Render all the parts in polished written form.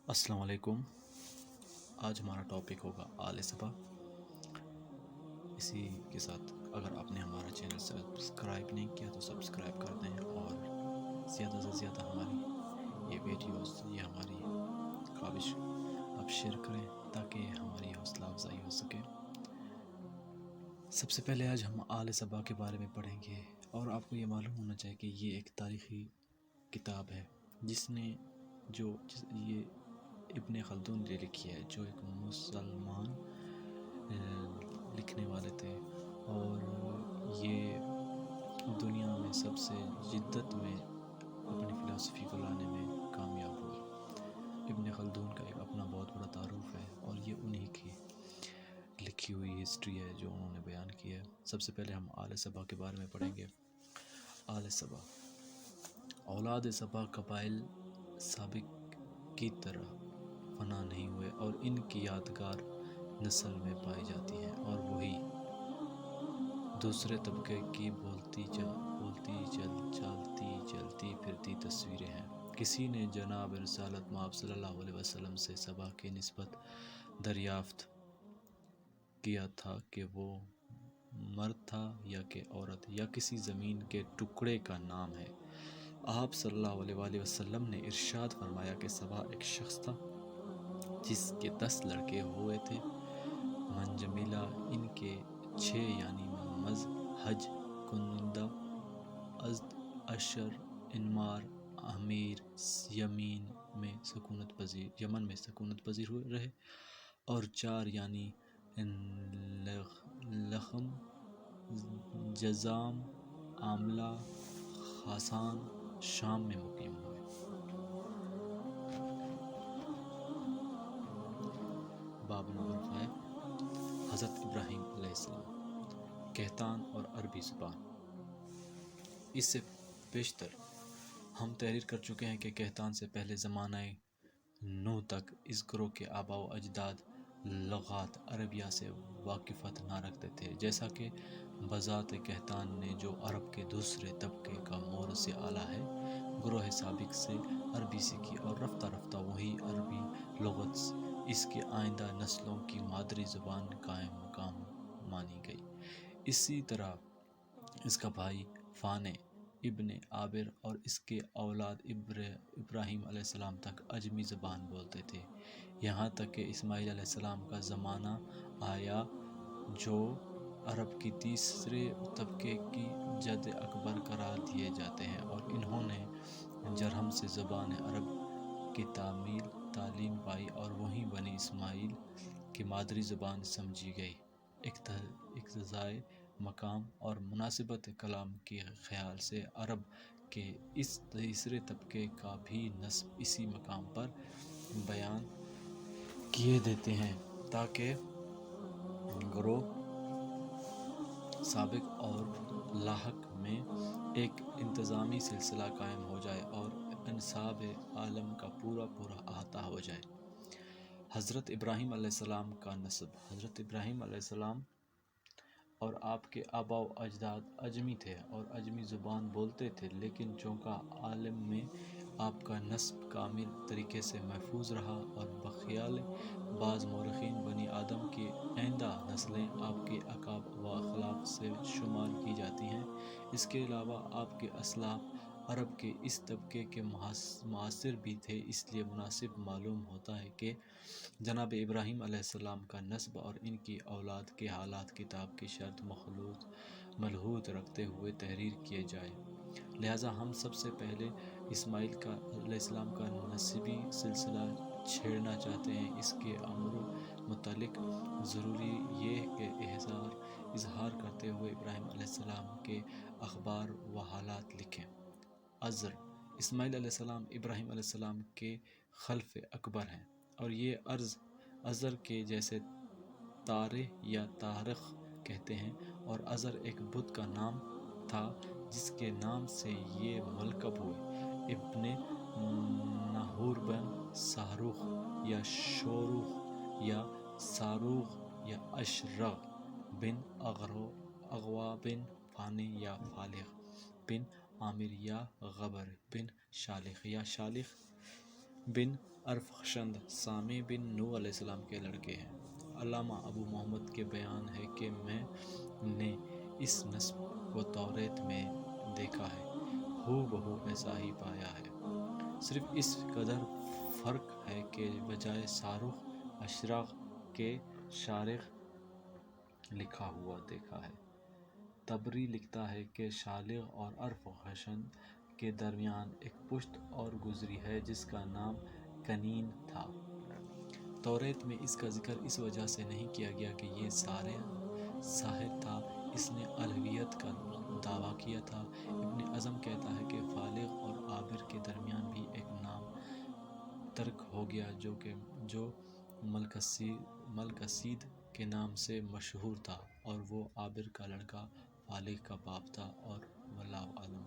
السلام علیکم۔ آج ہمارا ٹاپک ہوگا آل صبا۔ اسی کے ساتھ اگر آپ نے ہمارا چینل سبسکرائب نہیں کیا تو سبسکرائب کر دیں، اور زیادہ سے زیادہ ہماری یہ ویڈیوز، یہ ہماری کاوش آپ شیئر کریں تاکہ ہماری حوصلہ افزائی ہو سکے۔ سب سے پہلے آج ہم آل صبا کے بارے میں پڑھیں گے، اور آپ کو یہ معلوم ہونا چاہیے کہ یہ ایک تاریخی کتاب ہے جس نے یہ ابن خلدون نے لکھی ہے، جو ایک مسلمان لکھنے والے تھے، اور یہ دنیا میں سب سے جدت میں اپنی فلسفی کو لانے میں کامیاب ہوئے۔ ابن خلدون کا ایک اپنا بہت بڑا تعارف ہے، اور یہ انہی کی لکھی ہوئی ہسٹری ہے جو انہوں نے بیان کی ہے۔ سب سے پہلے ہم آل صبا کے بارے میں پڑھیں گے۔ آل صبا، اولاد صبا قبائل سابق کی طرح فنا نہیں ہوئے، اور ان کی یادگار نسل میں پائی جاتی ہیں، اور وہی دوسرے طبقے کی بولتی چلتی پھرتی تصویریں ہیں۔ کسی نے جناب رسالت مآب صلی اللہ علیہ وسلم سے صبا کی نسبت دریافت کیا تھا کہ وہ مرد تھا یا کہ عورت، یا کسی زمین کے ٹکڑے کا نام ہے۔ آپ صلی اللہ علیہ وآلہ وسلم نے ارشاد فرمایا کہ صبا ایک شخص تھا جس کے 10 لڑکے ہوئے تھے۔ منجملہ ان کے 6 یعنی مز، حج، کنندہ، ازد، اشر، انمار، امیر یمن میں سکونت پذیر ہوئے رہے، اور 4 یعنی لخم، جذام، عاملہ، خاصان شام میں مقیم ہوئے۔ باب نمبر 5، حضرت ابراہیم علیہ السلام، کہتان اور عربی زبان۔ اس سے بیشتر ہم تحریر کر چکے ہیں کہ کہتان سے پہلے زمانہ نوح تک اس گروہ کے آباء و اجداد لغات عربیہ سے واقفیت نہ رکھتے تھے، جیسا کہ بذات کہتان نے جو عرب کے دوسرے طبقے کا مورث اعلیٰ ہے، گروہ سابق سے عربی سیکھی، اور رفتہ رفتہ وہی عربی لغت اس کی آئندہ نسلوں کی مادری زبان قائم مقام مانی گئی۔ اسی طرح اس کا بھائی فانے ابن عابر اور اس کے اولاد ابراہیم علیہ السلام تک عجمی زبان بولتے تھے، یہاں تک کہ اسماعیل علیہ السلام کا زمانہ آیا جو عرب کی تیسرے طبقے کی جد اکبر قرار دیے جاتے ہیں، اور انہوں نے جرہم سے زبان عرب کی تعلیم پائی، اور وہیں بنی اسماعیل کی مادری زبان سمجھی گئی۔ اقتضائے مقام اور مناسبت کلام کے خیال سے عرب کے اس تیسرے طبقے کا بھی نسب اسی مقام پر بیان کیے دیتے ہیں تاکہ گروہ سابق اور لاحق میں ایک انتظامی سلسلہ قائم ہو جائے اور انساب عالم کا پورا احاطہ ہو جائے۔ حضرت ابراہیم علیہ السلام کا نسب۔ حضرت ابراہیم علیہ السلام اور آپ کے آباء و اجداد عجمی تھے اور عجمی زبان بولتے تھے، لیکن چونکہ عالم میں آپ کا نسب کامل طریقے سے محفوظ رہا، اور بخیال بعض مورخین بنی آدم کی آئندہ نسلیں آپ کے اعقاب و اخلاق سے شمار کی جاتی ہیں۔ اس کے علاوہ آپ کے اسلاف عرب کے اس طبقے کے معاصر بھی تھے، اس لیے مناسب معلوم ہوتا ہے کہ جناب ابراہیم علیہ السلام کا نسب اور ان کی اولاد کے حالات کتاب کی شرط ملحوظ رکھتے ہوئے تحریر کیے جائیں۔ لہٰذا ہم سب سے پہلے اسماعیل علیہ السلام کا نسبی سلسلہ چھیڑنا چاہتے ہیں۔ اس کے امر متعلق ضروری یہ کہ اظہار کرتے ہوئے ابراہیم علیہ السلام کے اخبار و حالات لکھیں۔ ازر، اسماعیل علیہ السلام ابراہیم علیہ السلام کے خلف اکبر ہیں، اور یہ ازر کے جسے تارہ یا تارخ کہتے ہیں، اور ازر ایک بت کا نام تھا جس کے نام سے یہ ملقب ہوئے۔ ابن ناہور بن صاروخ یا شوروخ یا صاروغ یا اشرغ بن اغوا بن فانے یا فالغ بن عامر یا غبر بن شالخ یا شالخ بن ارفخشند سامی بن نوح علیہ السلام کے لڑکے ہیں۔ علامہ ابو محمد کے بیان ہے کہ میں نے اس نسب کو توریت میں دیکھا ہے، ہو بہو ایسا ہی پایا ہے، صرف اس قدر فرق ہے کہ بجائے شارخ اشراق کے شارخ لکھا ہوا دیکھا ہے۔ تبری لکھتا ہے کہ شالغ اور ارفخشد کے درمیان ایک پشت اور گزری ہے جس کا نام کنین تھا۔ توریت میں اس کا ذکر اس وجہ سے نہیں کیا گیا کہ یہ ساحر تھا، اس نے الوہیت کا دعویٰ کیا تھا۔ ابن عزم کہتا ہے کہ فالغ اور عابر کے درمیان بھی ایک نام ترک ہو گیا جو ملکسید کے نام سے مشہور تھا، اور وہ عابر کا لڑکا فالغ کا باپ تھا، اور واللہ اعلم۔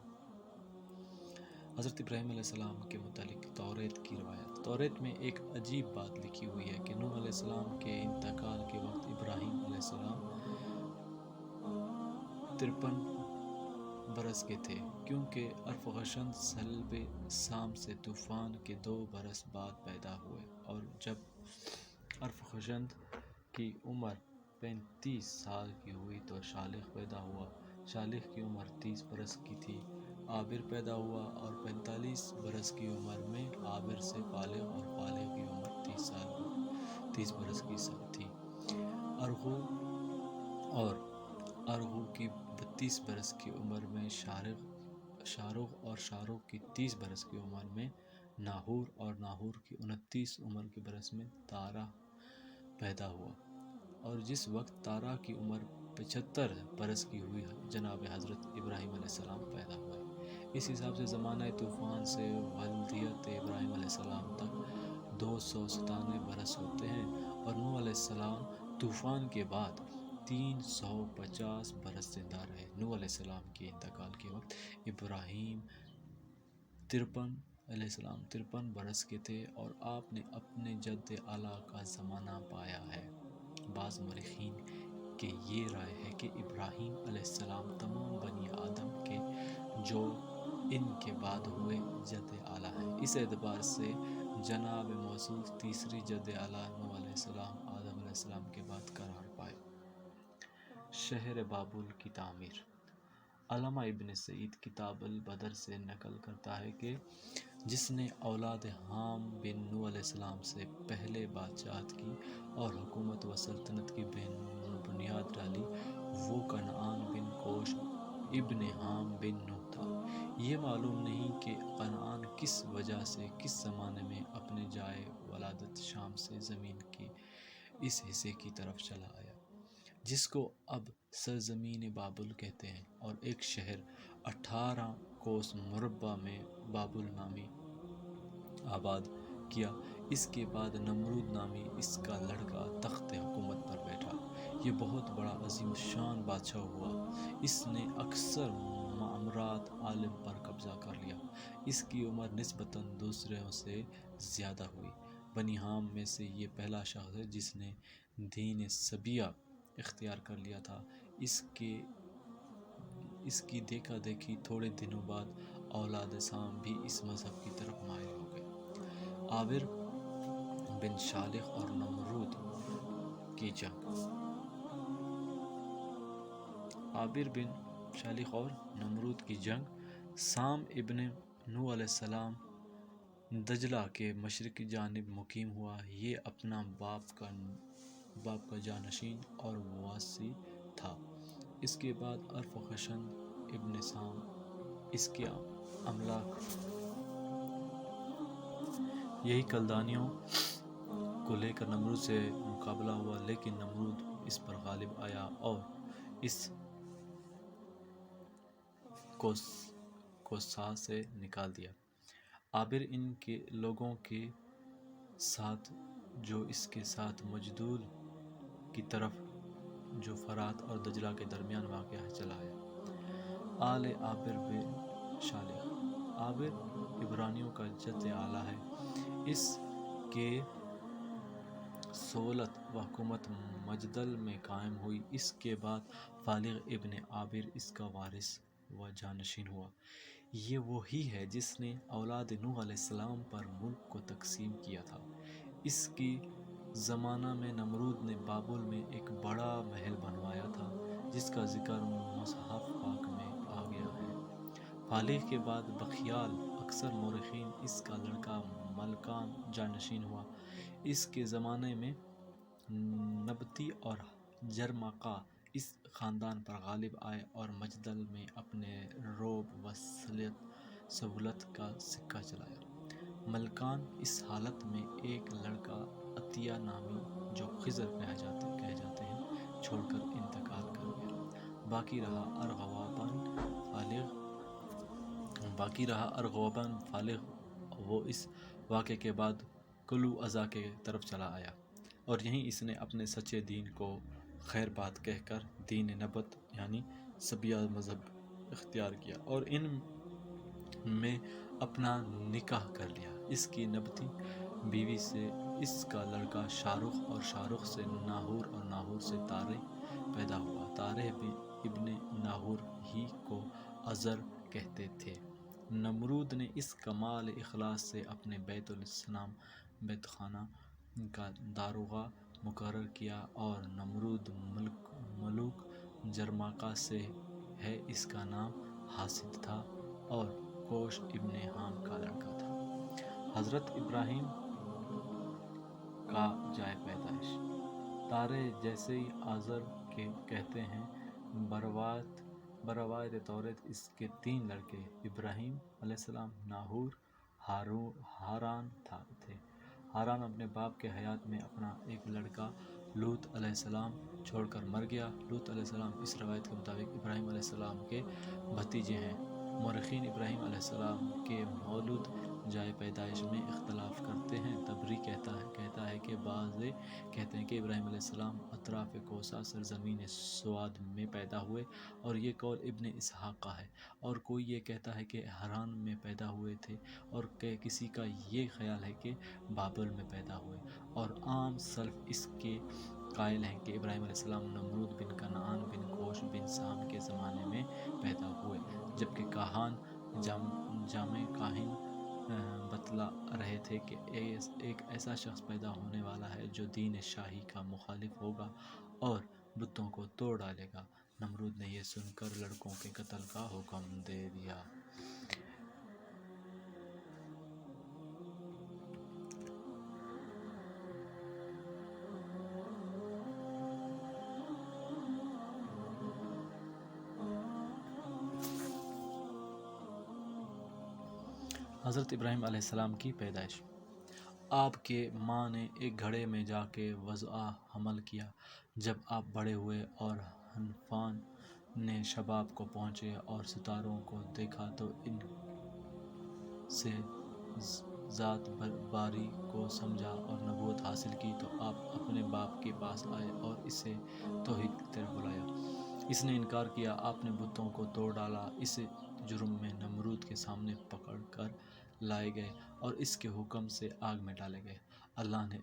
حضرت ابراہیم علیہ السلام کے متعلق توریت کی روایت۔ توریت میں ایک عجیب بات لکھی ہوئی ہے کہ نوح علیہ السلام کے انتقال کے وقت ابراہیم علیہ السلام 53 برس کے تھے، کیونکہ ارفخشد صلب سام سے طوفان کے 2 برس بعد پیدا ہوئے، اور جب ارفخشد کی عمر 35 سال کی ہوئی تو شالغ پیدا ہوا۔ شالغ کی عمر 30 برس کی تھی، عابر پیدا ہوا، اور 45 برس کی عمر میں عابر سے فالغ، اور فالغ کی عمر 30 برس کی تھی۔ ارغو کی 32 برس کی عمر میں شارغ، اور شارغ کی 30 برس کی عمر میں ناہور، اور ناہور کی 29 عمر کی برس میں تارہ پیدا ہوا، اور جس وقت تارہ کی عمر 75 برس کی ہوئی جناب حضرت ابراہیم علیہ السلام پیدا ہوئے۔ اس حساب سے زمانہ طوفان سے ولادت ابراہیم علیہ السلام تک 297 برس ہوتے ہیں، اور نوح علیہ السلام طوفان کے بعد 350 برس زندہ رہے۔ نوح علیہ السلام کے انتقال کے وقت ابراہیم 53 برس کے تھے، اور آپ نے اپنے جد اعلیٰ کا زمانہ پایا ہے۔ بعض مورخین کی یہ رائے ہے کہ ابراہیم علیہ السلام تمام بنی آدم کے جو ان کے بعد ہوئے جد اعلیٰ ہیں۔ اس اعتبار سے جناب موصوف تیسری جد اعلیٰ نوح علیہ السلام آدم علیہ السلام کے بعد قرار پائے۔ شہر بابل کی تعمیر۔ علامہ ابن سعید کتاب البدر سے نقل کرتا ہے کہ جس نے اولاد حام بن نوح علیہ السلام سے پہلے بادشاہت کی اور حکومت و سلطنت کی بنیاد ڈالی، وہ کنعان بن کوش ابن حام بن نوح تھا۔ یہ معلوم نہیں کہ کنعان کس وجہ سے کس زمانے میں اپنے جائے ولادت شام سے زمین کے اس حصے کی طرف چلا آیا جس کو اب سرزمین بابل کہتے ہیں، اور ایک شہر 18 کوس مربع میں بابل نامی آباد کیا۔ اس کے بعد نمرود نامی اس کا لڑکا تخت حکومت پر بیٹھا۔ یہ بہت بڑا عظیم الشان بادشاہ ہوا، اس نے اکثر معامرات عالم پر قبضہ کر لیا۔ اس کی عمر نسبتاً دوسروں سے زیادہ ہوئی۔ بنی حام میں سے یہ پہلا شخص ہے جس نے دین سبیہ اختیار کر لیا تھا۔ اس کی دیکھا دیکھی تھوڑے دنوں بعد اولاد سام بھی اس مذہب کی طرف مائل ہو گئے۔ عابر بن شالغ اور نمرود کی جنگ۔ عابر بن شالغ اور نمرود کی جنگ۔ سام ابن نوح علیہ السلام دجلہ کے مشرقی جانب مقیم ہوا۔ یہ اپنا باپ کا جانشین اور واسی تھا۔ اس کے بعد ارفخشد ابن سام اس کے املاک یہی کلدانیوں کو لے کر نمرود سے مقابلہ ہوا، لیکن نمرود اس پر غالب آیا اور اس کو سا سے نکال دیا۔ عابر ان کے لوگوں کے ساتھ جو اس کے ساتھ مجدول کی طرف جو فرات اور دجلہ کے درمیان واقع ہے چلا آیا۔ آل عابر بن شالغ۔ عابر عبرانیوں کا جد اعلیٰ ہے۔ اس کے سلطنت و حکومت مجدل میں قائم ہوئی۔ اس کے بعد فالغ ابن عابر اس کا وارث و جانشین ہوا۔ یہ وہی ہے جس نے اولاد نوح علیہ السلام پر ملک کو تقسیم کیا تھا۔ اس کی زمانہ میں نمرود نے بابل میں ایک بڑا محل بنوایا تھا جس کا ذکر مصحف پاک میں آ گیا ہے۔ فالح کے بعد بخیال اکثر مورخین اس کا لڑکا ملکان جانشین ہوا۔ اس کے زمانے میں نبطی اور جرمقا اس خاندان پر غالب آئے اور مجدل میں اپنے رعب و سہولت کا سکہ چلایا۔ ملکان اس حالت میں ایک لڑکا عطیہ نامی جو خضر کہے جاتے ہیں چھوڑ کر انتقال کر گیا۔ باقی رہا ارغوباً فالغ۔ وہ اس واقعے کے بعد کلو ازا کے طرف چلا آیا اور یہیں اس نے اپنے سچے دین کو خیر بات کہہ کر دین نبت یعنی سبیہ مذہب اختیار کیا اور ان میں اپنا نکاح کر لیا۔ اس کی نبطی بیوی سے اس کا لڑکا شارخ اور شارخ سے ناہور اور ناہور سے تارح پیدا ہوا۔ تارح ابن ناہور ہی کو ازر کہتے تھے۔ نمرود نے اس کمال اخلاص سے اپنے بیت خانہ کا داروغہ مقرر کیا اور نمرود ملوک جرماقا سے ہے۔ اس کا نام حاسد تھا اور کوش ابن حام کا لڑکا تھا۔ حضرت ابراہیم کا جائے پیدائش۔ تارح جیسے ہی آزر کے کہتے ہیں، بروایت توریت اس کے 3 لڑکے ابراہیم علیہ السلام، ناہور، ہاران تھے۔ ہاران اپنے باپ کے حیات میں اپنا ایک لڑکا لوط علیہ السلام چھوڑ کر مر گیا۔ لوط علیہ السلام اس روایت کے مطابق ابراہیم علیہ السلام کے بھتیجے ہیں۔ مورخین ابراہیم علیہ السلام کے مولد جائے پیدائش میں اختلاف کرتے ہیں۔ طبری کہتا ہے کہ بعض کہتے ہیں کہ ابراہیم علیہ السلام اطراف کوسہ سرزمین سواد میں پیدا ہوئے اور یہ قول ابن اسحاق کا ہے، اور کوئی یہ کہتا ہے کہ ہران میں پیدا ہوئے تھے اور کسی کا یہ خیال ہے کہ بابل میں پیدا ہوئے، اور عام سلف اس کے قائل ہیں کہ ابراہیم علیہ السلام نمرود بن کنعان بن کوش بن سام کے زمانے میں پیدا ہوئے، جبکہ جامع کاہن بتلا رہے تھے کہ ایک ایسا شخص پیدا ہونے والا ہے جو دین شاہی کا مخالف ہوگا اور بتوں کو توڑ ڈالے گا۔ نمرود نے یہ سن کر لڑکوں کے قتل کا حکم دے دیا۔ حضرت ابراہیم علیہ السلام کی پیدائش۔ آپ کے ماں نے ایک گھڑے میں جا کے وضع حمل کیا۔ جب آپ بڑے ہوئے اور حنفان نے شباب کو پہنچے اور ستاروں کو دیکھا تو ان سے ذات باری کو سمجھا اور نبوت حاصل کی، تو آپ اپنے باپ کے پاس آئے اور اسے توحید کی طرف بلایا۔ اس نے انکار کیا۔ آپ نے بتوں کو توڑ ڈالا۔ اس جرم میں نمرود کے سامنے پکڑ کر لائے گئے اور اس کے حکم سے آگ میں ڈالے گئے۔ اللہ نے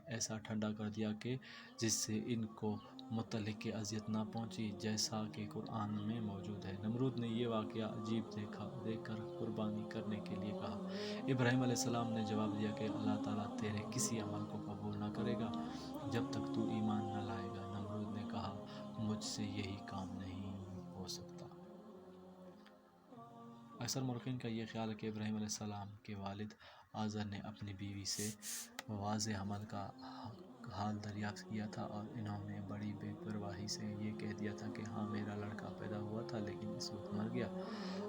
ایسا ٹھنڈا کر دیا کہ جس سے ان کو متعلق اذیت نہ پہنچی، جیسا کہ قرآن میں موجود ہے۔ نمرود نے یہ واقعہ عجیب دیکھ کر قربانی کرنے کے لیے کہا۔ ابراہیم علیہ السلام نے جواب دیا کہ اللہ تعالیٰ تیرے کسی عمل کو قبول نہ کرے گا جب تک تو ایمان نہ لائے گا۔ نمرود نے کہا، مجھ سے یہی کام نہیں ہو سکتا۔ اکثر مورخین کا یہ خیال ہے کہ ابراہیم علیہ السلام کے والد آزر نے اپنی بیوی سے واضح حمل کا حال دریافت کیا تھا اور انہوں نے بڑی بے پرواہی سے یہ کہہ دیا تھا کہ ہاں میرا لڑکا پیدا ہوا تھا لیکن اس وقت مر گیا۔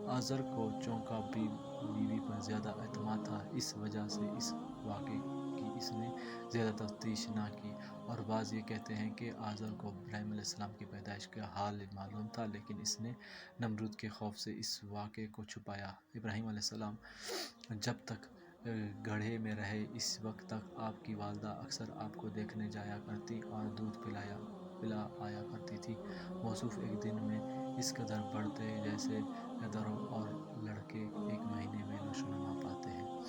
آزر کو چونکہ بیوی پر زیادہ اعتماد تھا، اس وجہ سے اس واقعے کی اس نے زیادہ تفتیش نہ کی، اور بعض یہ کہتے ہیں کہ آزر کو ابراہیم علیہ السلام کی پیدائش کا حال معلوم تھا لیکن اس نے نمرود کے خوف سے اس واقعے کو چھپایا۔ ابراہیم علیہ السلام جب تک گڑھے میں رہے اس وقت تک آپ کی والدہ اکثر آپ کو دیکھنے جایا کرتی اور دودھ پلا آیا کرتی تھی۔ موصوف ایک دن میں اس قدر بڑھتے جیسے ادرو اور لڑکے 1 مہینے میں نشو و نما پاتے ہیں۔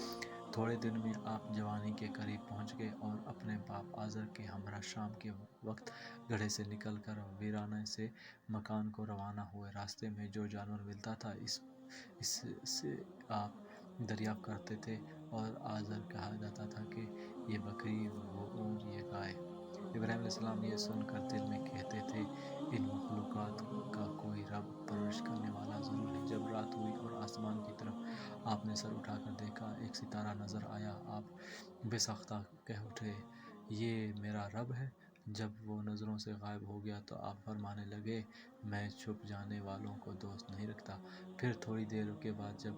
تھوڑے دن میں آپ جوانی کے قریب پہنچ گئے اور اپنے باپ آزر کے ہمراہ شام کے وقت گڑھے سے نکل کر ویرانے سے مکان کو روانہ ہوئے۔ راستے میں جو جانور ملتا تھا اس اس سے آپ دریافت کرتے تھے، اور آزر کہا جاتا تھا کہ یہ بکری، وہ اونٹ، یہ گائے۔ ابراہیم علیہ السلام یہ سن کر دل میں کہتے تھے، ان مخلوقات کا کوئی رب پرورش کرنے والا ضرور ہے۔ جب رات ہوئی اور آسمان کی طرف آپ نے سر اٹھا کر دیکھا، ایک ستارہ نظر آیا، آپ بے ساختہ کہہ اٹھے، یہ میرا رب ہے۔ جب وہ نظروں سے غائب ہو گیا تو آپ فرمانے لگے، میں چھپ جانے والوں کو دوست نہیں رکھتا۔ پھر تھوڑی دیر کے بعد جب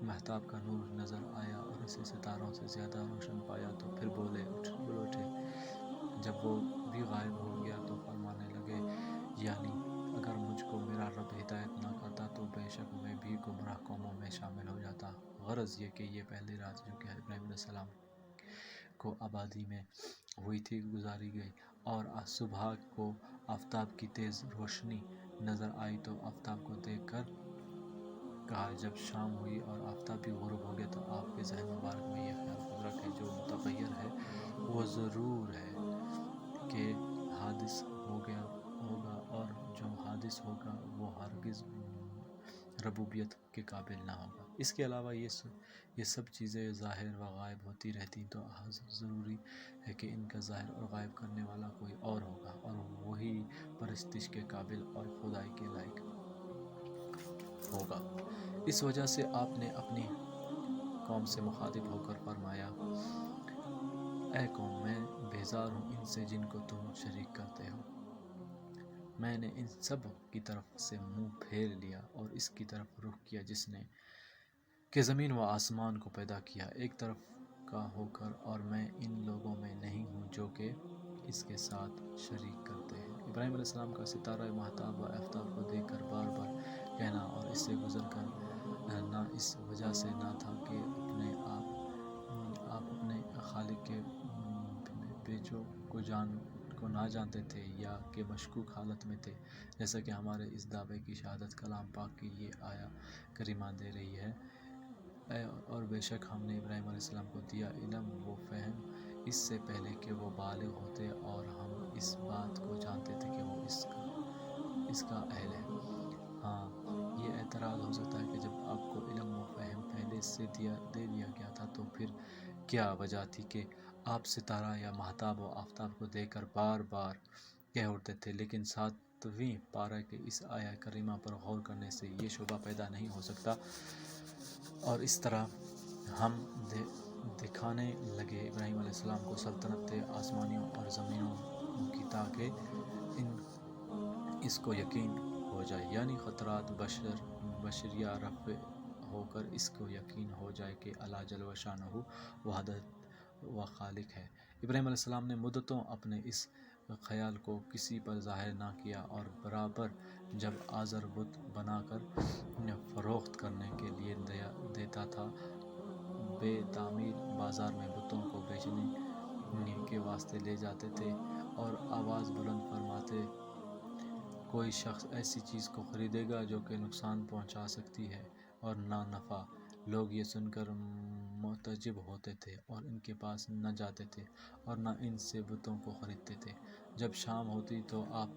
مہتاب کا نور نظر آیا اور اسے ستاروں سے زیادہ روشن پایا تو پھر بول اٹھے۔ جب وہ بھی غائب ہو گیا تو فرمانے لگے، یعنی اگر مجھ کو میرا رب ہدایت نہ کرتا تو بے شک میں بھی گمراہ قوموں میں شامل ہو جاتا۔ غرض یہ کہ یہ پہلی رات جو کہ ابراہیم علیہ السلام کو آبادی میں ہوئی تھی گزاری گئی، اور صبح کو آفتاب کی تیز روشنی نظر آئی تو آفتاب کو دیکھ کر کہا۔ جب شام ہوئی اور آفتاب بھی غروب ہو گیا تو آپ کے ذہن مبارک میں یہ خیال گزرا کہ جو متغیر ہے وہ ضرور ہے کہ حادث ہوگا، اور جو حادث ہوگا وہ ہرگز ربوبیت کے قابل نہ ہوگا۔ اس کے علاوہ یہ سب چیزیں ظاہر و غائب ہوتی رہتی تو ضروری ہے کہ ان کا ظاہر اور غائب کرنے والا کوئی اور ہوگا، اور وہی پرستش کے قابل اور خدائی کے لائق ہوگا۔ اس وجہ سے آپ نے اپنی قوم سے مخاطب ہو کر فرمایا، اے قوم، میں بیزار ہوں ان سے جن کو تم شریک کرتے ہو۔ میں نے ان سب کی طرف سے منہ پھیر لیا اور اس کی طرف رخ کیا جس نے کہ زمین و آسمان کو پیدا کیا ایک طرف کا ہو کر، اور میں ان لوگوں میں نہیں ہوں جو کہ اس کے ساتھ شریک کرتے ہیں۔ ابراہیم علیہ السلام کا ستارہ مہتاب و آفتاب کو دیکھ کر بار بار کہنا اور اس سے گزر کر نہ اس وجہ سے نہ تھا کہ آپ اپنے خالق کے پیچوں کو نہ جانتے تھے یا کہ مشکوک حالت میں تھے، جیسا کہ ہمارے اس دعوے کی شہادت کلام پاک کی یہ آیا کریمہ دے رہی ہے۔ اور بے شک ہم نے ابراہیم علیہ السلام کو دیا علم و فہم اس سے پہلے کہ وہ بالغ ہوتے، اور ہم اس بات کو جانتے تھے کہ وہ اس کا اہل ہے۔ ہاں، یہ اعتراض ہو سکتا ہے کہ جب آپ کو علم و فہم پہلے سے دے دیا گیا تھا تو پھر کیا وجہ تھی کہ آپ ستارہ یا مہتاب و آفتاب کو دیکھ کر بار بار کہہ اٹھتے تھے؟ لیکن 7ویں پارہ کے اس آیا کریمہ پر غور کرنے سے یہ شبہ پیدا نہیں ہو سکتا، اور اس طرح ہم دکھانے لگے ابراہیم علیہ السلام کو سلطنت آسمانیوں اور زمینوں کی تاکہ اس کو یقین ہو جائے، یعنی خطرات بشریہ رفع ہو کر اس کو یقین ہو جائے کہ اللہ جل و شانہ وحدت و خالق ہے۔ ابراہیم علیہ السلام نے مدتوں اپنے اس خیال کو کسی پر ظاہر نہ کیا، اور برابر جب آزر بت بنا کر فروخت کرنے کے لیے دیتا تھا، بے تعمیل بازار میں بتوں کو بیچنے کے واسطے لے جاتے تھے اور آواز بلند فرماتے، کوئی شخص ایسی چیز کو خریدے گا جو کہ نقصان پہنچا سکتی ہے اور نہ نفع۔ لوگ یہ سن کر متعجب ہوتے تھے اور ان کے پاس نہ جاتے تھے اور نہ ان سے بتوں کو خریدتے تھے۔ جب شام ہوتی تو آپ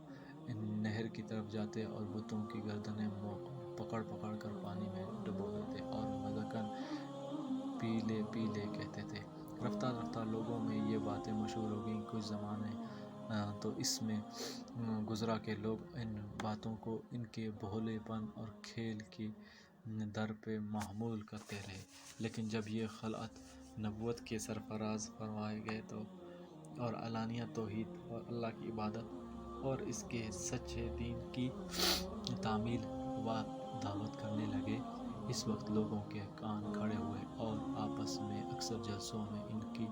نہر کی طرف جاتے اور بتوں کی گردنیں پکڑ پکڑ کر پانی میں ڈبو دیتے اور مذاقاً پی لے کہتے تھے۔ رفتہ رفتہ لوگوں میں یہ باتیں مشہور ہو گئیں۔ کچھ زمانے تو اس میں گزرا کہ لوگ ان باتوں کو ان کے بھولے پن اور کھیل کی در پہ محمول کرتے رہے، لیکن جب یہ خلعت نبوت کے سرفراز فرمائے گئے اور علانیہ توحید اور اللہ کی عبادت اور اس کے سچے دین کی تعمیل و دعوت کرنے لگے، اس وقت لوگوں کے کان کھڑے ہوئے اور آپس میں اکثر جلسوں میں ان کے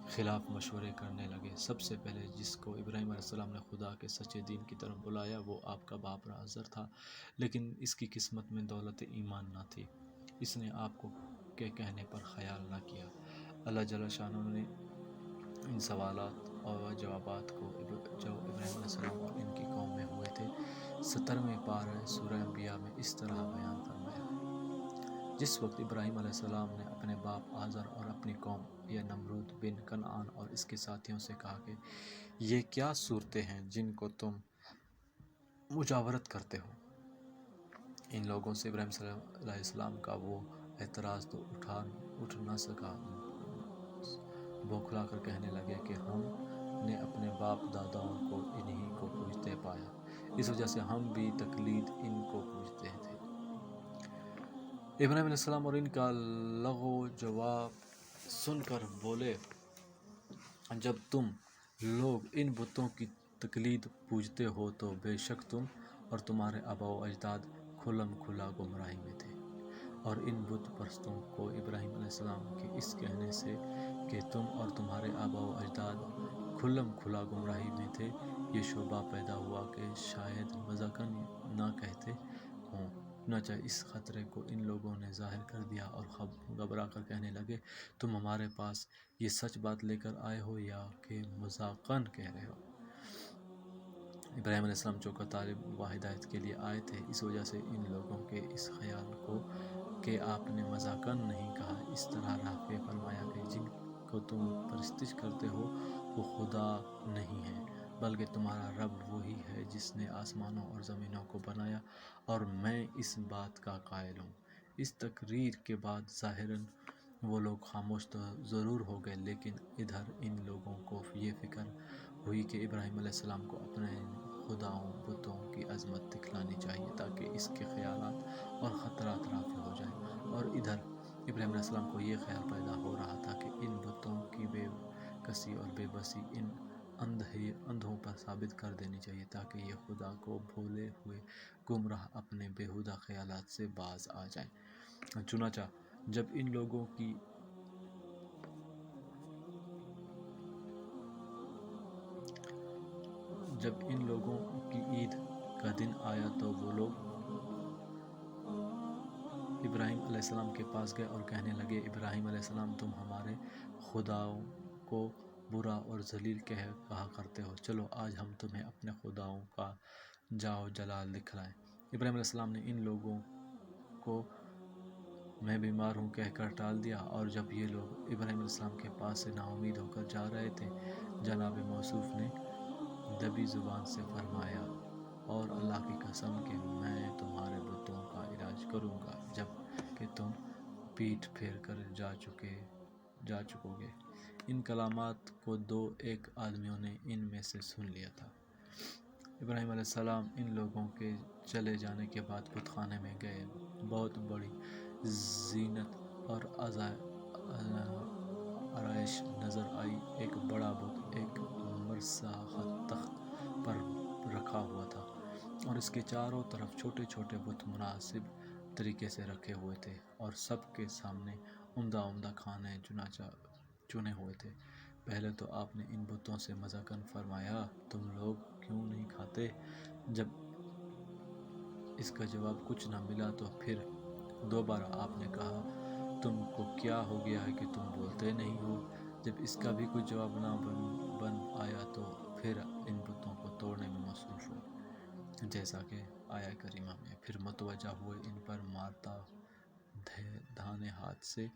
خلاف مشورے کرنے لگے۔ سب سے پہلے جس کو ابراہیم علیہ السلام نے خدا کے سچے دین کی طرف بلایا وہ آپ کا باپ آزر تھا، لیکن اس کی قسمت میں دولت ایمان نہ تھی، اس نے آپ کے کہنے پر خیال نہ کیا۔ اللہ جل شانہ نے ان سوالات اور جوابات کو جو ابراہیم علیہ السلام اور ان کی قوم میں ہوئے تھے 17ویں پارہ سورہ انبیاء میں اس طرح بیان فرمایا ہے۔ جس وقت ابراہیم علیہ السلام نے اپنے باپ آزر اور اپنی قوم یا نمرود بن کنعان اور اس کے ساتھیوں سے کہا کہ یہ کیا صورتیں ہیں جن کو تم مجاورت کرتے ہو؟ ان لوگوں سے ابراہیم صلی اللہ علیہ السلام کا وہ اعتراض تو اٹھ نہ سکا۔ بوکھلا کر کہنے لگے کہ ہم نے اپنے باپ داداؤں کو انہی کو پوجتے پایا، اس وجہ سے ہم بھی تقلید ان کو پوجتے تھے۔ ابراہیم علیہ السلام اور ان کا لغو جواب سن کر بولے، جب تم لوگ ان بتوں کی تقلید پوجتے ہو تو بے شک تم اور تمہارے آباء و اجداد کھلم کھلا گمراہی میں تھے۔ اور ان بت پرستوں کو ابراہیم علیہ السلام کے اس کہنے سے کہ تم اور تمہارے آباء و اجداد کھلم کھلا گمراہی میں تھے، یہ شبہ پیدا ہوا کہ شاید مذاقاً نہ کہتے ہوں۔ چنانچہ اس خطرے کو ان لوگوں نے ظاہر کر دیا اور گھبرا کر کہنے لگے، تم ہمارے پاس یہ سچ بات لے کر آئے ہو یا کہ مذاقاً کہہ رہے ہو؟ ابراہیم علیہ السلام چونکہ طالب و ہدایت کے لیے آئے تھے، اس وجہ سے ان لوگوں کے اس خیال کو کہ آپ نے مذاقاً نہیں کہا، اس طرح رافع فرمایا کہ جن کو تم پرستش کرتے ہو وہ خدا نہیں ہیں، بلکہ تمہارا رب وہی ہے جس نے آسمانوں اور زمینوں کو بنایا، اور میں اس بات کا قائل ہوں۔ اس تقریر کے بعد ظاہراً وہ لوگ خاموش تو ضرور ہو گئے، لیکن ادھر ان لوگوں کو یہ فکر ہوئی کہ ابراہیم علیہ السلام کو اپنے خداؤں بتوں کی عظمت دکھلانی چاہیے تاکہ اس کے خیالات اور خطرات رافع ہو جائیں، اور ادھر ابراہیم علیہ السلام کو یہ خیال پیدا ہو رہا تھا کہ ان بتوں کی بے کسی اور بے بسی ان اندھوں پر ثابت کر دینی چاہیے تاکہ یہ خدا کو بھولے ہوئے گمراہ اپنے بیہودہ خیالات سے باز آ جائیں۔ چنانچہ جب ان لوگوں کی عید کا دن آیا تو وہ لوگ ابراہیم علیہ السلام کے پاس گئے اور کہنے لگے، ابراہیم علیہ السلام تم ہمارے خداؤں کو برا اور ذلیل کہا کرتے ہو، چلو آج ہم تمہیں اپنے خداؤں کا جاؤ جلال دکھلائیں۔ ابراہیم علیہ السلام نے ان لوگوں کو میں بیمار ہوں کہہ کر ٹال دیا، اور جب یہ لوگ ابراہیم علیہ السلام کے پاس سے نا امید ہو کر جا رہے تھے، جناب موصوف نے دبی زبان سے فرمایا، اور اللہ کی قسم کہ میں تمہارے بتوں کا علاج کروں گا جب کہ تم پیٹھ پھیر کر جا چکو گے۔ ان کلمات کو دو ایک آدمیوں نے ان میں سے سن لیا تھا۔ ابراہیم علیہ السلام ان لوگوں کے چلے جانے کے بعد بت خانے میں گئے۔ بہت بڑی زینت اور آرائش نظر آئی۔ ایک بڑا بت ایک مرصع تخت پر رکھا ہوا تھا، اور اس کے چاروں طرف چھوٹے چھوٹے بت مناسب طریقے سے رکھے ہوئے تھے، اور سب کے سامنے عمدہ عمدہ کھانے چنے ہوئے تھے۔ پہلے تو آپ نے ان بتوں سے مذاقاً فرمایا، تم لوگ کیوں نہیں کھاتے؟ جب اس کا جواب کچھ نہ ملا تو پھر دوبارہ آپ نے کہا، تم کو کیا ہو گیا ہے کہ تم بولتے نہیں ہو؟ جب اس کا بھی کچھ جواب نہ بن آیا تو پھر ان بتوں کو توڑنے میں مصروف ہوئے، جیسا کہ آیہ کریمہ میں۔ پھر متوجہ ہوئے ان پر مارتا دھانے ہاتھ سے۔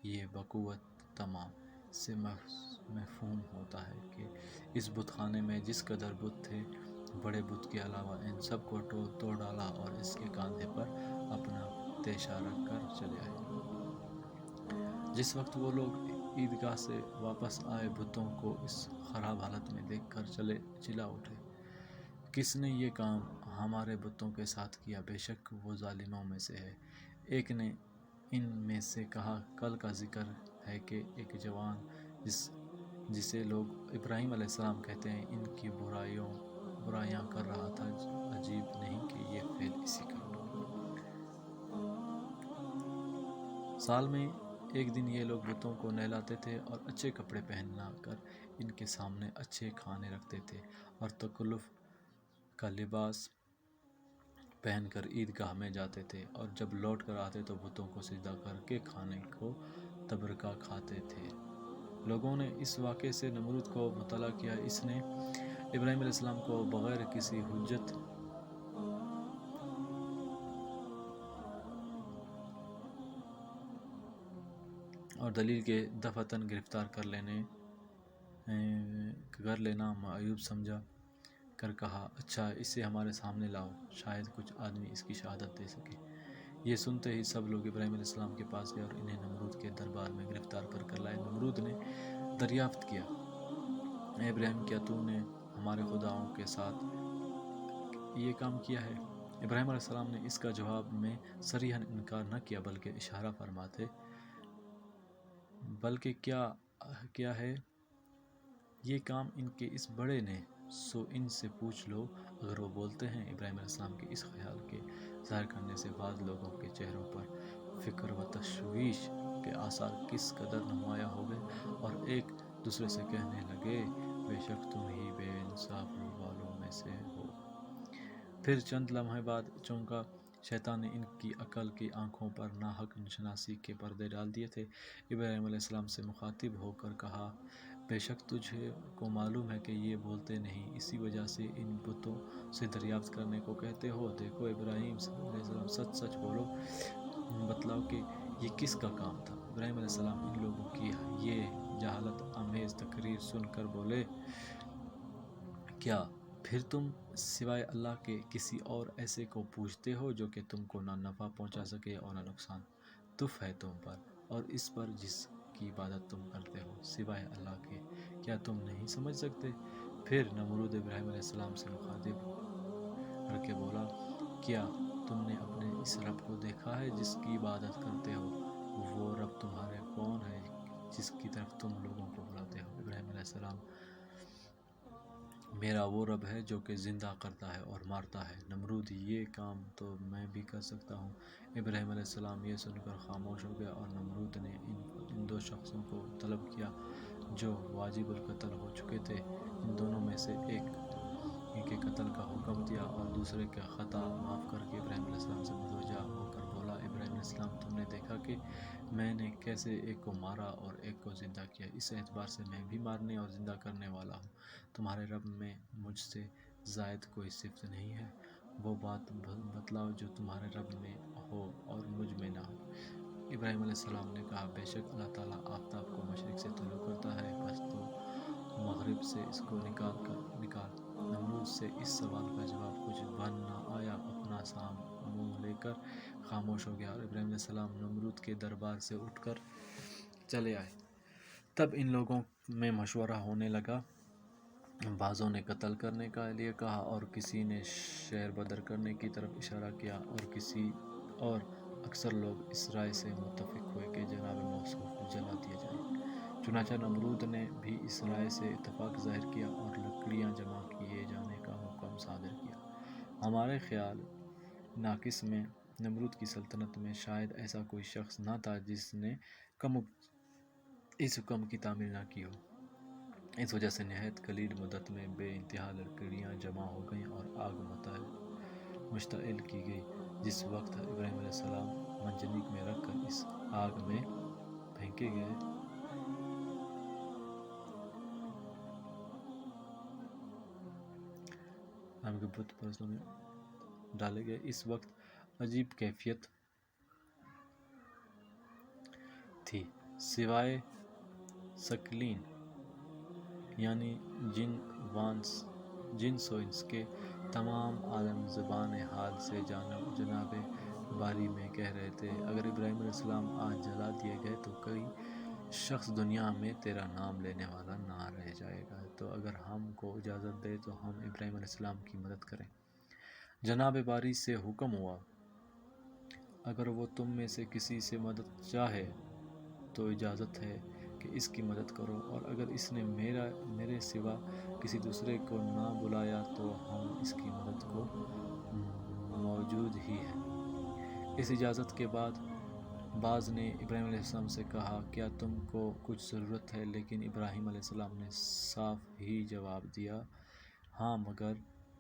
یہ بقوت تمام سے مفہوم ہوتا ہے کہ اس بت خانے میں جس قدر بت تھے، بڑے بت کے علاوہ ان سب کو توڑ ڈالا اور اس کے کاندھے پر اپنا تیشہ رکھ کر چلے آئے۔ جس وقت وہ لوگ عیدگاہ سے واپس آئے، بتوں کو اس خراب حالت میں دیکھ کر چلا اٹھے، کس نے یہ کام ہمارے بتوں کے ساتھ کیا؟ بے شک وہ ظالموں میں سے ہے۔ ایک نے ان میں سے کہا، کل کا ذکر ہے کہ ایک جوان جسے لوگ ابراہیم علیہ السلام کہتے ہیں، ان کی برائیاں کر رہا تھا، عجیب نہیں کہ یہ فعل اسی کا ہو۔ سال میں ایک دن یہ لوگ بتوں کو نہلاتے تھے اور اچھے کپڑے پہنا کر ان کے سامنے اچھے کھانے رکھتے تھے، اور تکلف کا لباس پہن کر عیدگاہ میں جاتے تھے، اور جب لوٹ کر آتے تو بتوں کو سجدہ کر کے کھانے کو تبرکہ کھاتے تھے۔ لوگوں نے اس واقعے سے نمرود کو مطلع کیا۔ اس نے ابراہیم علیہ السلام کو بغیر کسی حجت اور دلیل کے دفعتاً گرفتار کر لینا معیوب سمجھا۔ کر کہا، اچھا اسے ہمارے سامنے لاؤ، شاید کچھ آدمی اس کی شہادت دے سکے۔ یہ سنتے ہی سب لوگ ابراہیم علیہ السلام کے پاس گئے اور انہیں نمرود کے دربار میں گرفتار کر لائے۔ نمرود نے دریافت کیا، اے ابراہیم، کیا تو نے ہمارے خداؤں کے ساتھ یہ کام کیا ہے؟ ابراہیم علیہ السلام نے اس کا جواب میں صریحاً انکار نہ کیا بلکہ اشارہ فرماتے، بلکہ کیا ہے یہ کام ان کے اس بڑے نے، سو ان سے پوچھ لو اگر وہ بولتے ہیں۔ ابراہیم علیہ السلام کے اس خیال کے ظاہر کرنے سے بعض لوگوں کے چہروں پر فکر و تشویش کے آثار کس قدر نمایاں ہو گئے اور ایک دوسرے سے کہنے لگے، بے شک تم ہی بے انصافی والوں میں سے ہو۔ پھر چند لمحے بعد چونکہ شیطان نے ان کی عقل کی آنکھوں پر ناحق شناسی کے پردے ڈال دیے تھے، ابراہیم علیہ السلام سے مخاطب ہو کر کہا، بے شک تجھ کو معلوم ہے کہ یہ بولتے نہیں، اسی وجہ سے ان بتوں سے دریافت کرنے کو کہتے ہو۔ دیکھو ابراہیم علیہ السلام، سچ سچ بولو، بتلاؤ کہ یہ کس کا کام تھا۔ ابراہیم علیہ السلام ان لوگوں کی یہ جہالت آمیز تقریر سن کر بولے، کیا پھر تم سوائے اللہ کے کسی اور ایسے کو پوجتے ہو جو کہ تم کو نہ نفع پہنچا سکے اور نہ نقصان؟ تف ہے تم پر اور اس پر جس کی عبادت تم کرتے ہو سوائے اللہ کے، کیا تم نہیں سمجھ سکتے؟ پھر نمرود ابراہیم علیہ السلام سے مخاطب کر کے بولا، کیا تم نے اپنے اس رب کو دیکھا ہے جس کی عبادت کرتے ہو؟ وہ رب تمہارے کون ہے جس کی طرف تم لوگوں کو بلاتے ہو؟ ابراہیم علیہ السلام، میرا وہ رب ہے جو کہ زندہ کرتا ہے اور مارتا ہے۔ نمرود، یہ کام تو میں بھی کر سکتا ہوں۔ ابراہیم علیہ السلام یہ سن کر خاموش ہو گیا اور نمرود نے ان دو شخصوں کو طلب کیا جو واجب القتل ہو چکے تھے۔ ان دونوں میں سے ایک کے قتل کا حکم دیا اور دوسرے کا خطا معاف کر کے ابراہیم علیہ السلام سے متوجہ ہو کر بولا، ابراہیم علیہ السلام، تم نے دیکھا کہ میں نے کیسے ایک کو مارا اور ایک کو زندہ کیا، اس اعتبار سے میں بھی مارنے اور زندہ کرنے والا ہوں۔ تمہارے رب میں مجھ سے زائد کوئی صفت نہیں ہے، وہ بات بتلاؤ جو تمہارے رب میں ہو اور مجھ میں نہ ہو۔ ابراہیم علیہ السلام نے کہا، بے شک اللہ تعالیٰ آفتاب کو مشرق سے طلوع کرتا ہے، بس تو مغرب سے اس کو نکال۔ نمرود سے اس سوال کا جواب کچھ بن نہ آیا، اپنا سام منہ لے کر خاموش ہو گیا اور ابراہیم علیہ السلام نمرود کے دربار سے اٹھ کر چلے آئے۔ تب ان لوگوں میں مشورہ ہونے لگا، بعضوں نے قتل کرنے کا لیے کہا اور کسی نے شیر بدر کرنے کی طرف اشارہ کیا اور اکثر لوگ اس رائے سے متفق ہوئے کہ جناب موصوف کو جلا دیا جائے۔ چنانچہ نمرود نے بھی اس رائے سے اتفاق ظاہر کیا اور لکڑیاں جمع کیے جانے کا حکم صادر کیا۔ ہمارے خیال ناقص میں نمرود کی سلطنت میں شاید ایسا کوئی شخص نہ تھا جس نے اس حکم کی تعمیل نہ کی ہو۔ اس وجہ سے نہایت قلیل مدت میں بے انتہا لکڑیاں جمع ہو گئیں اور آگ مشتعل کی گئی۔ جس وقت ابراہیم علیہ السلام منجنیق میں رکھ کر اس آگ میں پھینکے گئے کے بت پرستوں میں ڈالے گئے، اس وقت عجیب کیفیت تھی، سوائے ثقلین یعنی جنس و انس کے تمام عالم زبان حال سے جناب باری میں کہہ رہے تھے، اگر ابراہیم علیہ السلام آج جلا دیے گئے تو کوئی شخص دنیا میں تیرا نام لینے والا نہ رہ جائے گا، تو اگر ہم کو اجازت دے تو ہم ابراہیم علیہ السلام کی مدد کریں۔ جناب باری سے حکم ہوا، اگر وہ تم میں سے کسی سے مدد چاہے تو اجازت ہے کہ اس کی مدد کرو، اور اگر اس نے میرے سوا کسی دوسرے کو نہ بلایا تو ہم اس کی مدد کو موجود ہی ہیں۔ اس اجازت کے بعد بعض نے ابراہیم علیہ السلام سے کہا، کیا تم کو کچھ ضرورت ہے؟ لیکن ابراہیم علیہ السلام نے صاف ہی جواب دیا، ہاں مگر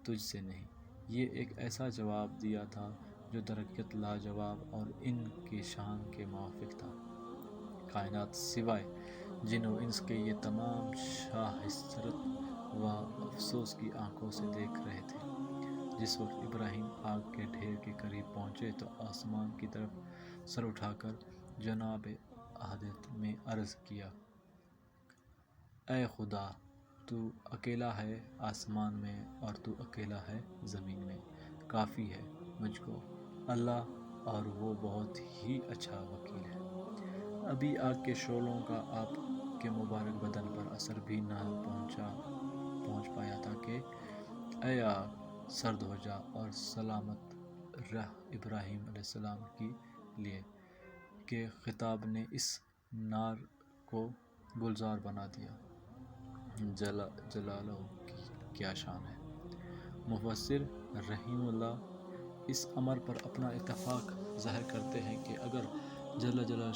تجھ سے نہیں۔ یہ ایک ایسا جواب دیا تھا جو درحقیقت لاجواب اور ان کی شان کے موافق تھا۔ کائنات سوائے جن و انس کے یہ تمام شاہ حسرت و افسوس کی آنکھوں سے دیکھ رہے تھے۔ جس وقت ابراہیم آگ کے ڈھیر کے قریب پہنچے تو آسمان کی طرف سر اٹھا کر جناب احد میں عرض کیا، اے خدا، تو اکیلا ہے آسمان میں اور تو اکیلا ہے زمین میں، کافی ہے مجھ کو اللہ اور وہ بہت ہی اچھا وکیل ہے۔ ابھی آگ کے شعلوں کا آپ کے مبارک بدن پر اثر بھی نہ پہنچ پایا تھا کہ اے آگ سرد ہو جا اور سلامت رہ ابراہیم علیہ السلام کی لیے کہ خطاب نے اس نار کو گلزار بنا دیا۔ جلالہ کی کیا شان ہے۔ مفسر رحیم اللہ اس امر پر اپنا اتفاق ظاہر کرتے ہیں کہ اگر جل جلالہ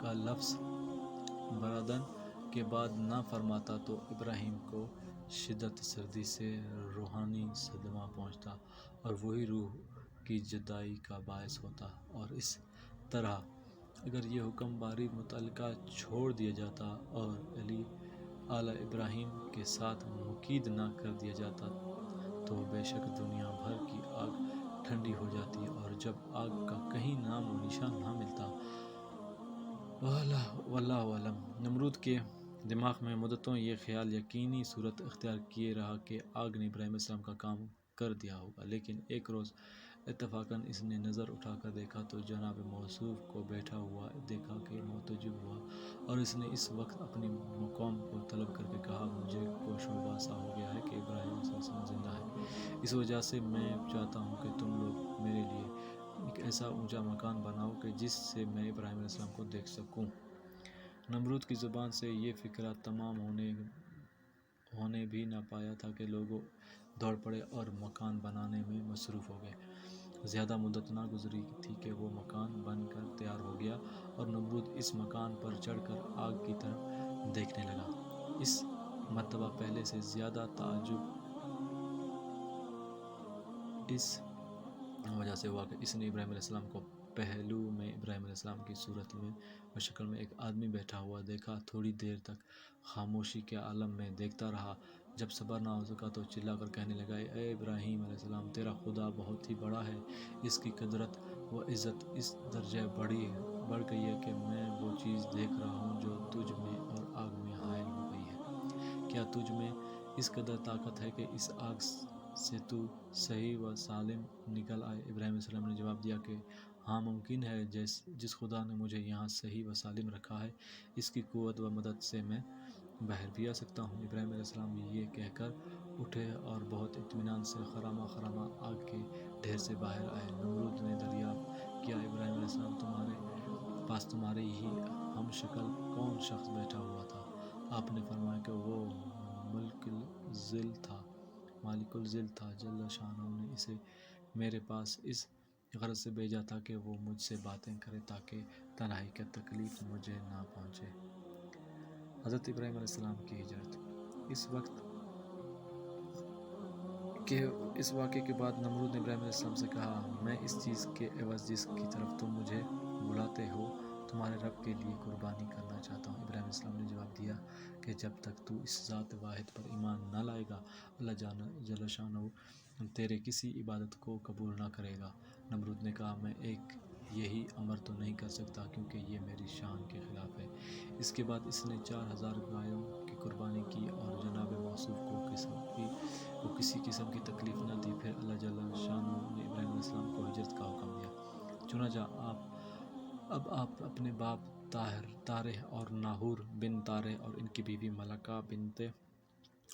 کا لفظ برادن کے بعد نہ فرماتا تو ابراہیم کو شدت سردی سے روحانی صدمہ پہنچتا اور وہی روح کی جدائی کا باعث ہوتا، اور اس طرح اگر یہ حکم باری متعلقہ چھوڑ دیا جاتا اور علی آل ابراہیم کے ساتھ مقید نہ کر دیا جاتا تو بے شک دنیا بھر کی آگ ٹھنڈی ہو جاتی، اور جب آگ کا کہیں نام و نشان نہ ملتا۔ واللہ اعلم۔ نمرود کے دماغ میں مدتوں یہ خیال یقینی صورت اختیار کیے رہا کہ آگ نے ابراہیم علیہ السلام کا کام کر دیا ہوگا، لیکن ایک روز اتفاقاً اس نے نظر اٹھا کر دیکھا تو جناب موصوف کو بیٹھا ہوا دیکھا کہ متعجب ہوا، اور اس نے اس وقت اپنی قوم کو طلب کر کے کہا، مجھے کو شعبہ سا ہو گیا ہے کہ ابراہیم علیہ السلام زندہ ہے، اس وجہ سے میں چاہتا ہوں کہ تم لوگ میرے لیے ایک ایسا اونچا مکان بناؤ کہ جس سے میں ابراہیم علیہ السلام کو دیکھ سکوں۔ نمرود کی زبان سے یہ فکرہ تمام ہونے بھی نہ پایا تھا کہ لوگ دوڑ پڑے اور مکان بنانے میں مصروف ہو گئے۔ زیادہ مدت نہ گزری تھی کہ وہ مکان بن کر تیار ہو گیا، اور نمرود اس مکان پر چڑھ کر آگ کی طرف دیکھنے لگا۔ اس مرتبہ پہلے سے زیادہ تعجب اس وجہ سے ہوا کہ اس نے ابراہیم علیہ السلام کو پہلو میں ابراہیم علیہ السلام کی صورت میں و شکل میں ایک آدمی بیٹھا ہوا دیکھا۔ تھوڑی دیر تک خاموشی کے عالم میں دیکھتا رہا، جب صبر نہ ہو سکا تو چلا کر کہنے لگا، اے ابراہیم علیہ السلام، تیرا خدا بہت ہی بڑا ہے، اس کی قدرت و عزت اس درجے بڑھ گئی ہے کہ میں وہ چیز دیکھ رہا ہوں جو تجھ میں اور آگ میں حائل ہو گئی ہے۔ کیا تجھ میں اس قدر طاقت ہے کہ اس آگ سے تو صحیح و سالم نکل آئے؟ ابراہیم علیہ السلام نے جواب دیا کہ ہاں، ممکن ہے، جس خدا نے مجھے یہاں صحیح و سالم رکھا ہے، اس کی قوت و مدد سے میں باہر بھی آ سکتا ہوں۔ ابراہیم علیہ السلام یہ کہہ کر اٹھے اور بہت اطمینان سے خرامہ آگ کے ڈھیر سے باہر آئے۔ نمرود نے دریافت کیا، ابراہیم علیہ السلام، تمہارے پاس تمہارے ہی ہم شکل کون شخص بیٹھا ہوا تھا؟ آپ نے فرمایا کہ وہ مالک الظل تھا، جل شانہ نے اسے میرے پاس اس غرض سے بھیجا تھا کہ وہ مجھ سے باتیں کرے تاکہ تنہائی کی تکلیف مجھے نہ پہنچے۔ حضرت ابراہیم علیہ السلام کی ہجرت۔ اس واقعے کے بعد نمرود نے ابراہیم علیہ السلام سے کہا، میں اس چیز کے عوض جس کی طرف تم مجھے بلاتے ہو تمہارے رب کے لیے قربانی کرنا چاہتا ہوں۔ ابراہیم علیہ السلام نے جواب دیا کہ جب تک تو اس ذات واحد پر ایمان نہ لائے گا، اللہ جل شانہ تیرے کسی عبادت کو قبول نہ کرے گا۔ نمرود نے کہا، میں ایک یہی امر تو نہیں کر سکتا کیونکہ یہ میری شان کے خلاف ہے۔ اس کے بعد اس نے 4000 گایوں کی قربانی کی اور جناب موصوف کو کسی قسم کی تکلیف نہ دی۔ پھر اللہ جل شانہ نے ابراہیم علیہ السلام کو ہجرت کا حکم دیا۔ چنانچہ اب آپ اپنے باپ تارح اور ناہور بن تارح اور ان کی بیوی ملکہ بنت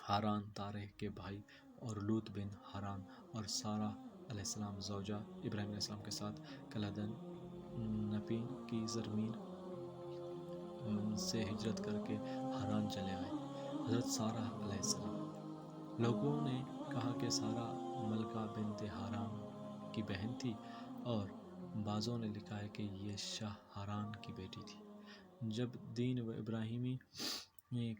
ہاران، تارح کے بھائی، اور لوط بن ہاران اور سارہ علیہ السلام زوجہ ابراہیم علیہ السلام کے ساتھ کلدن نپین کی زمین سے ہجرت کر کے ہاران چلے آئے۔ حضرت سارہ علیہ السلام۔ لوگوں نے کہا کہ سارہ ملکہ بنت ہاران کی بہن تھی، اور بعضوں نے لکھا ہے کہ یہ شاہ ہاران کی بیٹی تھی۔ جب دین و ابراہیمی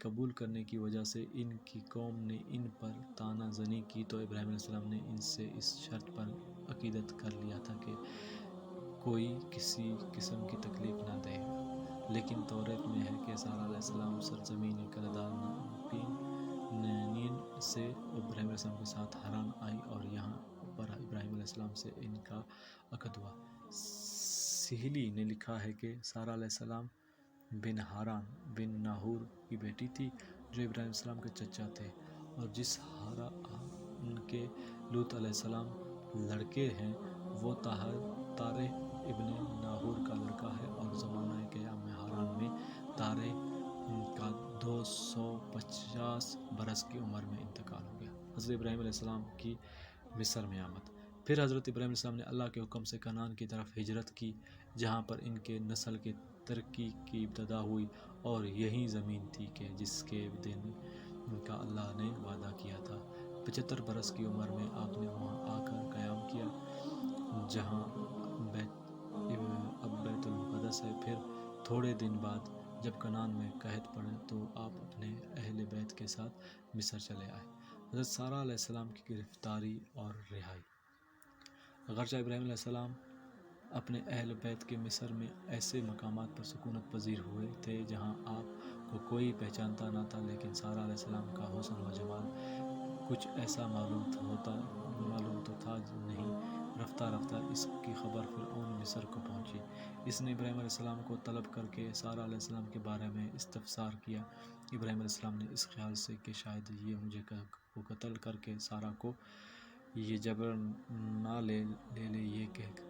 قبول کرنے کی وجہ سے ان کی قوم نے ان پر طعنہ زنی کی تو ابراہیم علیہ السلام نے ان سے اس شرط پر عقیدت کر لیا تھا کہ کوئی کسی قسم کی تکلیف نہ دے گا۔ لیکن توریت میں ہے کہ سارہ علیہ السلام سرزمین کلدانیین سے ابراہیم علیہ السلام کے ساتھ ہاران آئی اور یہاں پر ابراہیم علیہ السلام سے ان کا عقد ہوا۔ سہیلی نے لکھا ہے کہ سارہ علیہ السلام بن حاران بن ناہور کی بیٹی تھی جو ابراہیم علیہ السلام کے چچا تھے، اور جس حاران کے لوط علیہ السلام لڑکے ہیں وہ تارے ابن ناہور کا لڑکا ہے، اور زمانہ قیام میں حاران میں تارے کا 250 برس کی عمر میں انتقال ہو گیا۔ حضرت ابراہیم علیہ السلام کی مصر میں آمد۔ پھر حضرت ابراہیم علیہ السلام نے اللہ کے حکم سے کنعان کی طرف ہجرت کی، جہاں پر ان کے نسل کی ترقی کی ابتدا ہوئی، اور یہی زمین تھی کہ جس کے دن کا اللہ نے وعدہ کیا تھا۔ 75 برس کی عمر میں آپ نے وہاں آ کر قیام کیا جہاں اب بیت المقدس ہے۔ پھر تھوڑے دن بعد جب کنعان میں قحط پڑے تو آپ اپنے اہل بیت کے ساتھ مصر چلے آئے۔ حضرت سارہ علیہ السلام کی گرفتاری اور رہائی۔ اگرچہ ابراہیم علیہ السلام اپنے اہل بیت کے مصر میں ایسے مقامات پر سکونت پذیر ہوئے تھے جہاں آپ کو کوئی پہچانتا نہ تھا، لیکن سارہ علیہ السلام کا حسن و جمال کچھ ایسا معلوم تو تھا نہیں۔ رفتہ رفتہ اس کی خبر فرعون مصر کو پہنچی۔ اس نے ابراہیم علیہ السلام کو طلب کر کے سارہ علیہ السلام کے بارے میں استفسار کیا۔ ابراہیم علیہ السلام نے اس خیال سے کہ شاید یہ مجھے کو قتل کر کے سارہ کو یہ جبر نہ لے لے یہ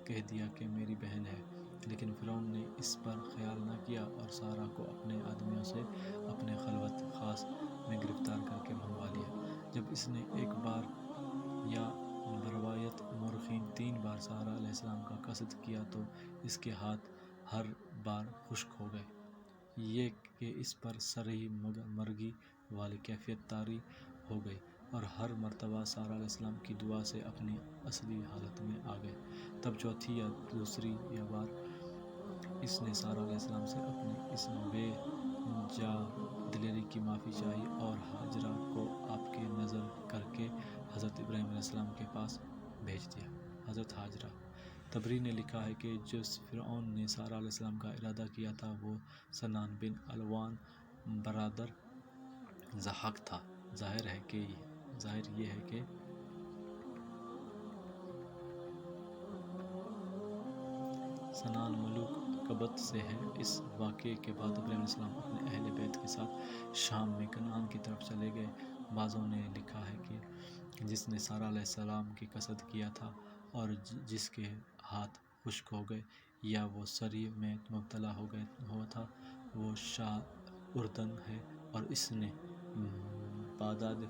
کہہ دیا کہ میری بہن ہے، لیکن فرعون نے اس پر خیال نہ کیا اور سارہ کو اپنے آدمیوں سے اپنے خلوت خاص میں گرفتار کر کے منگوا لیا۔ جب اس نے ایک بار یا بروایت مورخین 3 بار سارہ علیہ السلام کا قصد کیا تو اس کے ہاتھ ہر بار خشک ہو گئے، یہ کہ اس پر صریح مرگی والی کیفیت طاری ہو گئی، اور ہر مرتبہ سارہ علیہ السلام کی دعا سے اپنی اصلی حالت میں آ گئے۔ تب چوتھی یا دوسری بار اس نے سارہ علیہ السلام سے اپنی اس بے جا دلیری کی معافی چاہی اور ہاجرہ کو آپ کی نظر کر کے حضرت ابراہیم علیہ السلام کے پاس بھیج دیا۔ حضرت ہاجرہ۔ طبری نے لکھا ہے کہ جس فرعون نے سارہ علیہ السلام کا ارادہ کیا تھا وہ سنان بن علوان برادر ضحاک تھا۔ ظاہر یہ ہے کہ سنان ملوک قبط سے ہے۔ اس واقعے کے بعد ابراہیم علیہ السلام اپنے اہل بیت کے ساتھ شام میں کنعان کی طرف چلے گئے۔ بعضوں نے لکھا ہے کہ جس نے سارہ علیہ السلام کی قصد کیا تھا اور جس کے ہاتھ خشک ہو گئے یا وہ صریح میں مبتلا ہوا تھا وہ شاہ اردن ہے، اور اس نے بعداد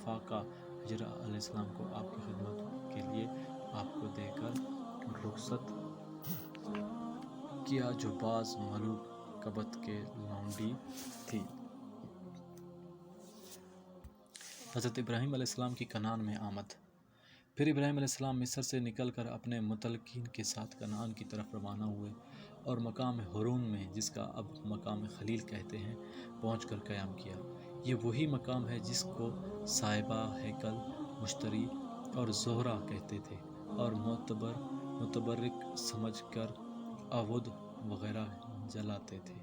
فاقہ ہجرہ علیہ السلام کو آپ کی خدمت کے لیے آپ کو دے کر رخصت کیا جو بعض ملوک قبط کے لونڈی تھی۔ حضرت ابراہیم علیہ السلام کی کنعان میں آمد۔ پھر ابراہیم علیہ السلام مصر سے نکل کر اپنے مطلقین کے ساتھ کنعان کی طرف روانہ ہوئے اور مقام حرون میں، جس کا اب مقام خلیل کہتے ہیں، پہنچ کر قیام کیا۔ یہ وہی مقام ہے جس کو صاحبہ ہیکل، مشتری اور زہرہ کہتے تھے اور متبرک سمجھ کر اعود وغیرہ جلاتے تھے۔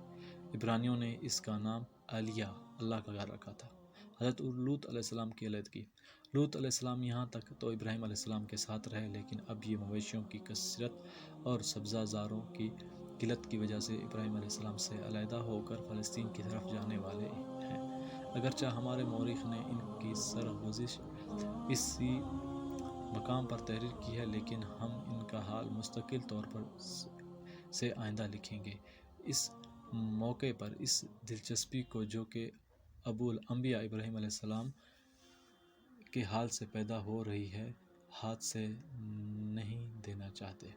عبرانیوں نے اس کا نام ایلیہ، اللہ کا گھر، رکھا تھا۔ حضرت لوط علیہ السلام کی علیحدگی۔ لوط علیہ السلام یہاں تک تو ابراہیم علیہ السلام کے ساتھ رہے، لیکن اب یہ مویشیوں کی کثرت اور سبزہ زاروں کی قلت کی وجہ سے ابراہیم علیہ السلام سے علیحدہ ہو کر فلسطین کی طرف جانے والے ہیں۔ اگرچہ ہمارے مورخ نے ان کی سرگزشت اسی مقام پر تحریر کی ہے، لیکن ہم ان کا حال مستقل طور پر سے آئندہ لکھیں گے۔ اس موقع پر اس دلچسپی کو جو کہ ابو الانبیاء ابراہیم علیہ السلام کے حال سے پیدا ہو رہی ہے، ہاتھ سے نہیں دینا چاہتے۔